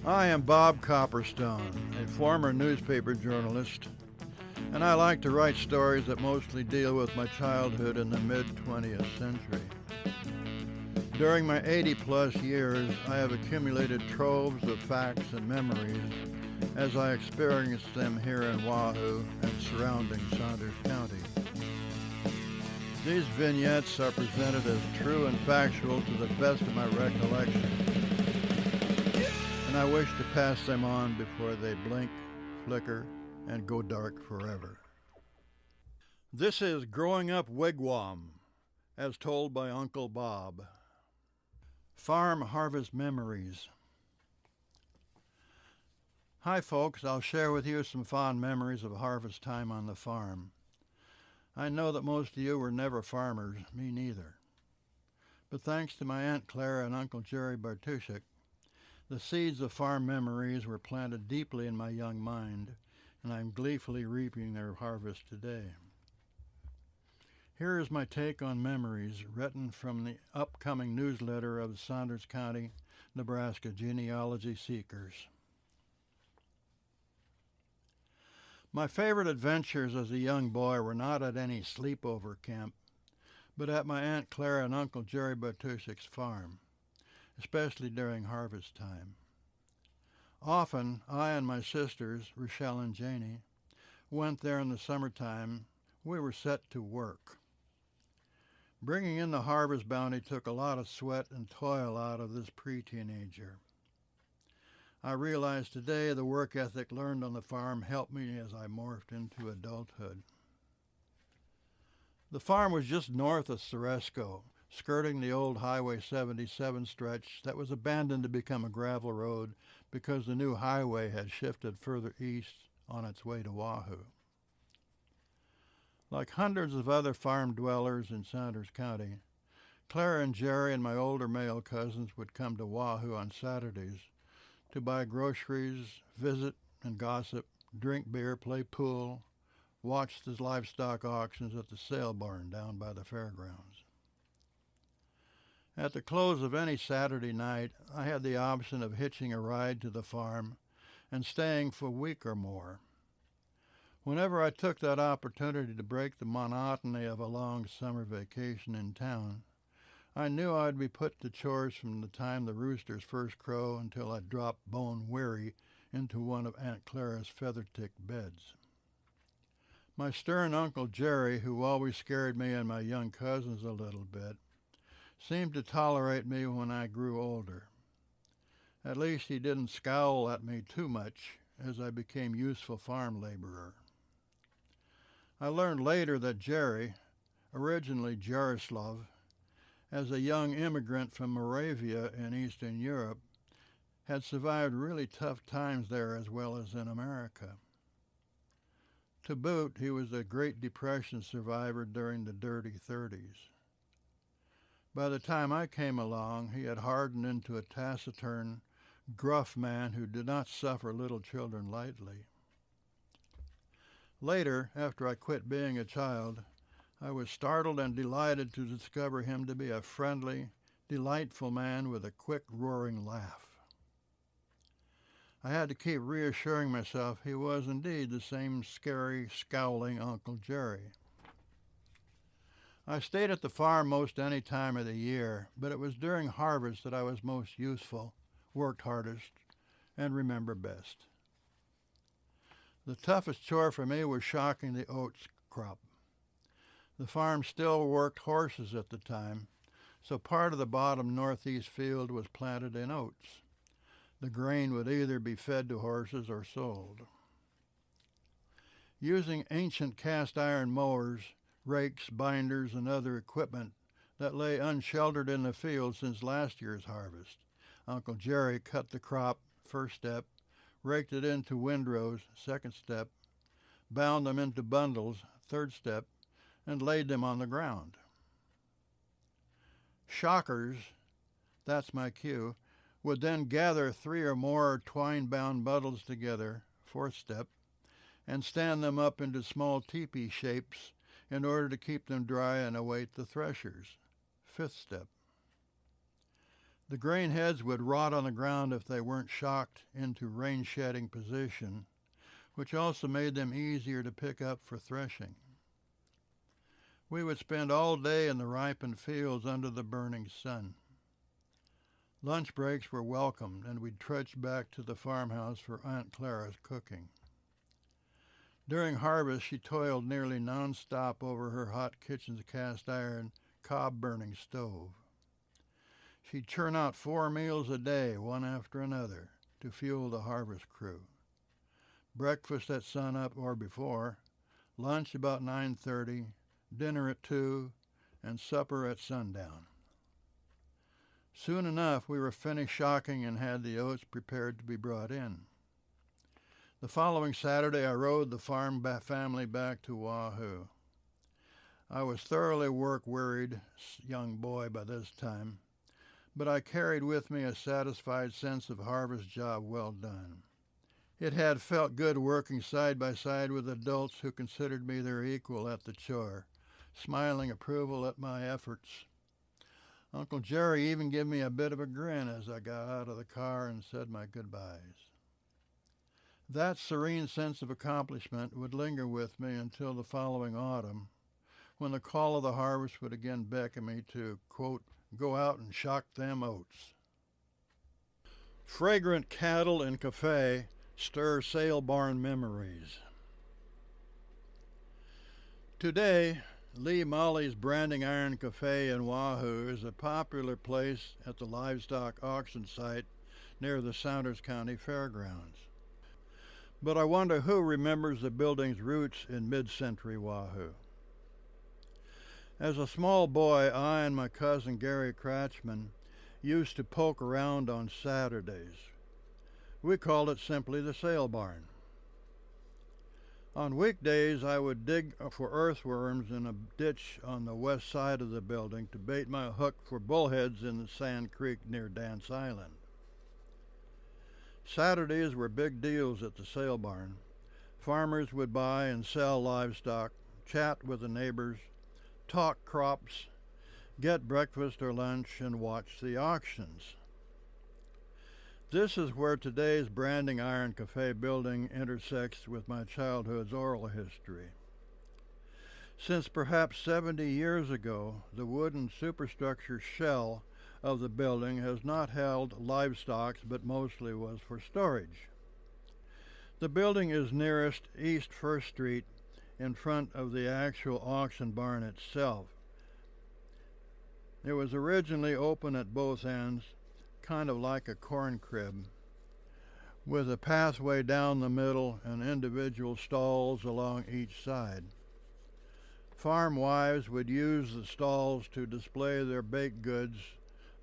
I am Bob Copperstone, a former newspaper journalist, and I like to write stories that mostly deal with my childhood in the mid-20th century. During my 80-plus years, I have accumulated troves of facts and memories as I experienced them here in Wahoo and surrounding Saunders County. These vignettes are presented as true and factual to the best of my recollection, and I wish to pass them on before they blink, flicker, and go dark forever. This is Growing Up Wigwam, as told by Uncle Bob. Farm Harvest Memories. Hi folks, I'll share with you some fond memories of harvest time on the farm. I know that most of you were never farmers, me neither. But thanks to my Aunt Clara and Uncle Jerry Bartusek, the seeds of farm memories were planted deeply in my young mind, and I'm gleefully reaping their harvest today. Here is my take on memories written from the upcoming newsletter of the Saunders County, Nebraska Genealogy Seekers. My favorite adventures as a young boy were not at any sleepover camp, but at my Aunt Clara and Uncle Jerry Bartusek's farm, especially during harvest time. Often, I and my sisters, Rochelle and Janie, went there in the summertime. We were set to work. Bringing in the harvest bounty took a lot of sweat and toil out of this pre-teenager. I realize today the work ethic learned on the farm helped me as I morphed into adulthood. The farm was just north of Ceresco, skirting the old Highway 77 stretch that was abandoned to become a gravel road because the new highway had shifted further east on its way to Wahoo. Like hundreds of other farm dwellers in Saunders County, Clara and Jerry and my older male cousins would come to Wahoo on Saturdays to buy groceries, visit and gossip, drink beer, play pool, watch the livestock auctions at the sale barn down by the fairgrounds. At the close of any Saturday night, I had the option of hitching a ride to the farm and staying for a week or more. Whenever I took that opportunity to break the monotony of a long summer vacation in town, I knew I'd be put to chores from the time the roosters first crow until I dropped bone weary into one of Aunt Clara's feather-ticked beds. My stern Uncle Jerry, who always scared me and my young cousins a little bit, seemed to tolerate me when I grew older. At least he didn't scowl at me too much as I became useful farm laborer. I learned later that Jerry, originally Jaroslav, as a young immigrant from Moravia in Eastern Europe, had survived really tough times there as well as in America. To boot, he was a Great Depression survivor during the dirty 30s. By the time I came along, he had hardened into a taciturn, gruff man who did not suffer little children lightly. Later, after I quit being a child, I was startled and delighted to discover him to be a friendly, delightful man with a quick, roaring laugh. I had to keep reassuring myself he was indeed the same scary, scowling Uncle Jerry. I stayed at the farm most any time of the year, but it was during harvest that I was most useful, worked hardest, and remember best. The toughest chore for me was shocking the oats crop. The farm still worked horses at the time, so part of the bottom northeast field was planted in oats. The grain would either be fed to horses or sold. Using ancient cast iron mowers, rakes, binders, and other equipment that lay unsheltered in the field since last year's harvest, Uncle Jerry cut the crop, first step, raked it into windrows, second step, bound them into bundles, third step, and laid them on the ground. Shockers, that's my cue, would then gather 3 or more twine-bound bundles together, fourth step, and stand them up into small teepee shapes in order to keep them dry and await the threshers, fifth step. The grain heads would rot on the ground if they weren't shocked into rain-shedding position, which also made them easier to pick up for threshing. We would spend all day in the ripened fields under the burning sun. Lunch breaks were welcomed, and we'd trudge back to the farmhouse for Aunt Clara's cooking. During harvest, she toiled nearly non-stop over her hot kitchen's cast-iron, cob-burning stove. She'd churn out 4 meals a day, one after another, to fuel the harvest crew. Breakfast at sunup or before, lunch about 9:30, dinner at 2, and supper at sundown. Soon enough, we were finished shocking and had the oats prepared to be brought in. The following Saturday, I rode the farm family back to Wahoo. I was thoroughly work-wearied young boy by this time, but I carried with me a satisfied sense of harvest job well done. It had felt good working side by side with adults who considered me their equal at the chore, smiling approval at my efforts. Uncle Jerry even gave me a bit of a grin as I got out of the car and said my goodbyes. That serene sense of accomplishment would linger with me until the following autumn, when the call of the harvest would again beckon me to, quote, go out and shock them oats. Fragrant cattle and cafe stir sale barn memories. Today, Lee Molly's Branding Iron Cafe in Wahoo is a popular place at the livestock auction site near the Saunders County Fairgrounds. But I wonder who remembers the building's roots in mid-century Wahoo. As a small boy, I and my cousin Gary Kratchman used to poke around on Saturdays. We called it simply the sale barn. On weekdays, I would dig for earthworms in a ditch on the west side of the building to bait my hook for bullheads in the Sand Creek near Dance Island. Saturdays were big deals at the sale barn. Farmers would buy and sell livestock, chat with the neighbors, talk crops, get breakfast or lunch, and watch the auctions. This is where today's Branding Iron Cafe building intersects with my childhood's oral history. Since perhaps 70 years ago, the wooden superstructure shell of the building has not held livestock, but mostly was for storage. The building is nearest East 1st Street, in front of the actual auction barn itself. It was originally open at both ends, kind of like a corn crib, with a pathway down the middle and individual stalls along each side. Farm wives would use the stalls to display their baked goods,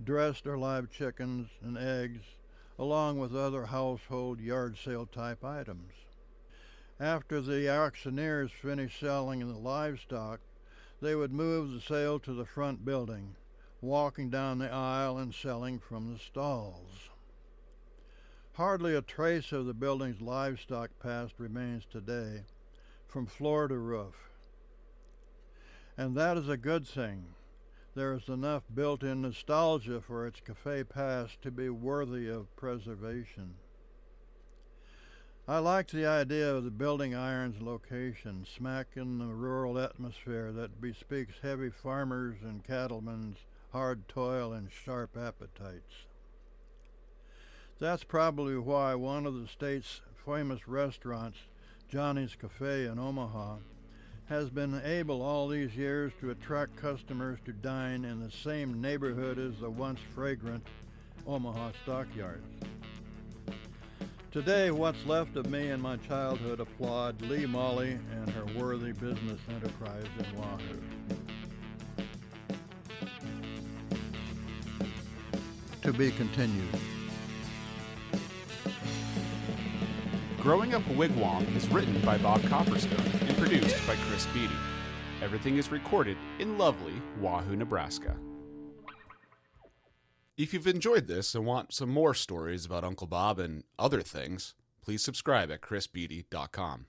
dressed or live chickens and eggs, along with other household yard sale type items. After the auctioneers finished selling the livestock, they would move the sale to the front building, walking down the aisle and selling from the stalls. Hardly a trace of the building's livestock past remains today, from floor to roof. And that is a good thing. There is enough built-in nostalgia for its cafe past to be worthy of preservation. I liked the idea of the building iron's location, smack in the rural atmosphere that bespeaks heavy farmers and cattlemen's hard toil and sharp appetites. That's probably why one of the state's famous restaurants, Johnny's Cafe in Omaha, has been able all these years to attract customers to dine in the same neighborhood as the once fragrant Omaha stockyards. Today, what's left of me and my childhood applaud Lee Molly and her worthy business enterprise in Wahoo. To be continued. Growing Up a Wigwam is written by Bob Copperstone and produced by Chris Beatty. Everything is recorded in lovely Wahoo, Nebraska. If you've enjoyed this and want some more stories about Uncle Bob and other things, please subscribe at chrisbeatty.com.